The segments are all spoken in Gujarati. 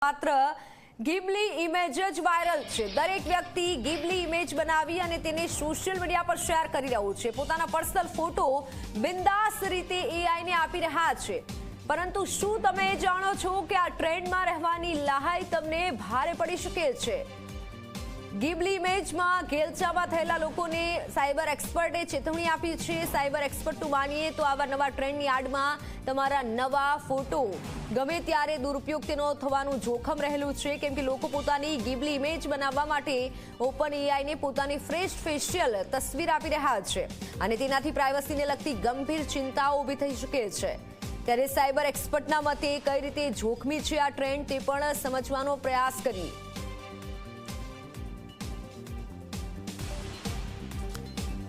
માત્ર ગિબલી ઇમેજ જ વાયરલ છે। દરેક વ્યક્તિ ગિબલી ઇમેજ બનાવી અને તેને સોશિયલ મીડિયા પર શેર કરી રહ્યું છે। પોતાના પર્સનલ ફોટો બિંદાસ રીતે એઆઈને આપી રહ્યા છે। પરંતુ શું તમે જાણો છો કે આ ટ્રેન્ડમાં રહેવાની લહાઈ તમને ભારે પડી શકે છે? ગિબલી ઇમેજમાં ઘેલછામાં થયેલા લોકોને સાયબર એક્સપર્ટે ચેતવણી આપી છે। સાયબર એક્સપર્ટનું માનીએ તો આવા નવા ટ્રેન્ડની આડમાં તમારા નવા ફોટો ગમે ત્યારે દુરુપયોગ તેનો થવાનું જોખમ રહેલું છે, કેમ કે લોકો પોતાની ગિબલી ઇમેજ બનાવવા માટે ઓપન એઆઈને પોતાની ફ્રેશ ફેશિયલ તસવીર આપી રહ્યા છે અને તેનાથી પ્રાઇવસીને લગતી ગંભીર ચિંતાઓ ઊભી થઈ શકે છે। ત્યારે સાયબર એક્સપર્ટના મતે કઈ રીતે જોખમી છે આ ટ્રેન્ડ તે પણ સમજવાનો પ્રયાસ કરીએ।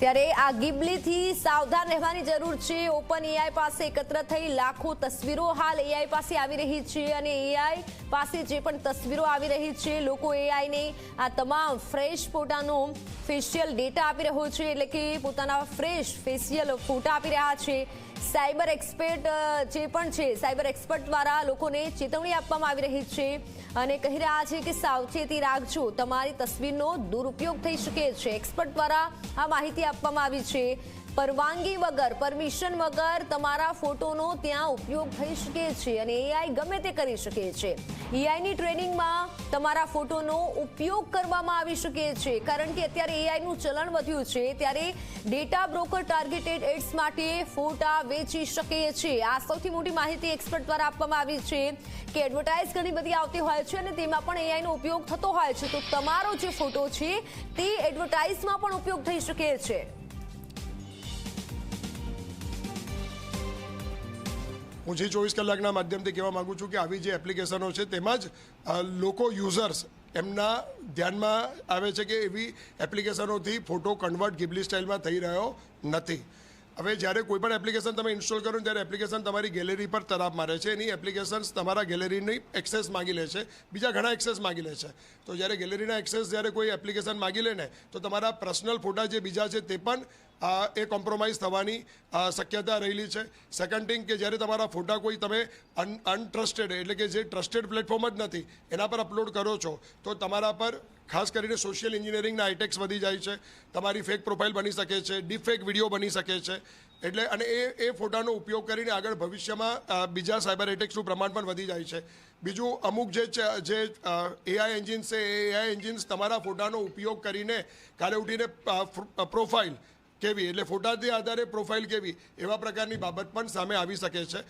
ત્યારે આ ગિબલીથી સાવધાન રહેવાની જરૂર છે। ઓપન એઆઈ પાસે એકત્ર થઈ લાખો તસવીરો હાલ એઆઈ પાસે આવી રહી છે અને એઆઈ પાસે જે પણ તસવીરો આવી રહી છે, લોકો એઆઈને આ તમામ ફ્રેશ ફોટાનો ફેશિયલ ડેટા આપી રહ્યો છે, એટલે કે પોતાના ફ્રેશ ફેશિયલ ફોટા આપી રહ્યા છે। સાયબર એક્સપર્ટ જે પણ છે, સાયબર એક્સપર્ટ દ્વારા લોકોને ચેતવણી આપવામાં આવી રહી છે અને કહી રહ્યા છે કે સાવચેતી રાખજો, તમારી તસવીરનો દુરુપયોગ થઈ શકે છે। એક્સપર્ટ દ્વારા આ માહિતી આપવામાં આવી છે। પરવાનગી વગર, પરમિશન વગર તમારા ફોટોનો ત્યાં ઉપયોગ થઈ શકે છે અને એઆઈ ગમે તે કરી શકે છે। એઆઈની ટ્રેનિંગમાં તમારા ફોટોનો ઉપયોગ કરવામાં આવી શકે છે, કારણ કે અત્યારે એઆઈનું ચલણ વધ્યું છે। ત્યારે ડેટા બ્રોકર ટાર્ગેટેડ એડ્સ માટે ફોટા વેચી શકે છે। આ સૌથી મોટી માહિતી એક્સપર્ટ દ્વારા આપવામાં આવી છે કે એડવર્ટાઇઝ ઘણી બધી આવતી હોય છે અને તેમાં પણ એઆઈનો ઉપયોગ થતો હોય છે, તો તમારો જે ફોટો છે તે એડવર્ટાઇઝમાં પણ ઉપયોગ થઈ શકે છે। હું જે 24 કલાકના માધ્યમથી કહેવા માગું છું કે આવી જે એપ્લિકેશનો છે તેમાં જ લોકો યુઝર્સ એમના ધ્યાનમાં આવે છે કે એવી એપ્લિકેશનોથી ફોટો કન્વર્ટ ગિબલી સ્ટાઇલમાં થઈ રહ્યો નથી। હવે જ્યારે કોઈ પણ એપ્લિકેશન તમે ઇન્સ્ટોલ કરો ત્યારે એપ્લિકેશન તમારી ગેલેરી પર તરાપ મારે છે, એની એપ્લિકેશન્સ તમારા ગેલેરીની એક્સેસ માગી લે છે, બીજા ઘણા એક્સેસ માગી લે છે। તો જ્યારે ગેલેરીના એક્સેસ જ્યારે કોઈ એપ્લિકેશન માગી લે ને તો તમારા પર્સનલ ફોટા જે બીજા છે તે પણ એ કોમ્પ્રોમાઇઝ થવાની શક્યતા રહેલી છે। સેકન્ડ થિંગ કે જ્યારે તમારા ફોટા કોઈ તમે અનટ્રસ્ટેડ એટલે કે જે ટ્રસ્ટેડ પ્લેટફોર્મ જ નથી એના પર અપલોડ કરો છો તો તમારા પર ખાસ કરીને સોશિયલ એન્જિનિયરિંગના આઈટેક્સ વધી જાય છે, તમારી ફેક પ્રોફાઇલ બની શકે છે, ડીપ ફેક વિડીયો બની શકે છે, એટલે અને એ ફોટાનો ઉપયોગ કરીને આગળ ભવિષ્યમાં બીજા સાયબર એટેક્સનું પ્રમાણ પણ વધી જાય છે। બીજું અમુક જે એઆઈ એન્જિન્સ છે એ એઆઈ એન્જિન્સ તમારા ફોટાનો ઉપયોગ કરીને કાલે ઉઠીને પ્રોફાઇલ કેવી એટલે ફોટાથી આધારે પ્રોફાઇલ કેવી એવા પ્રકારની બાબત પણ સામે આવી શકે છે।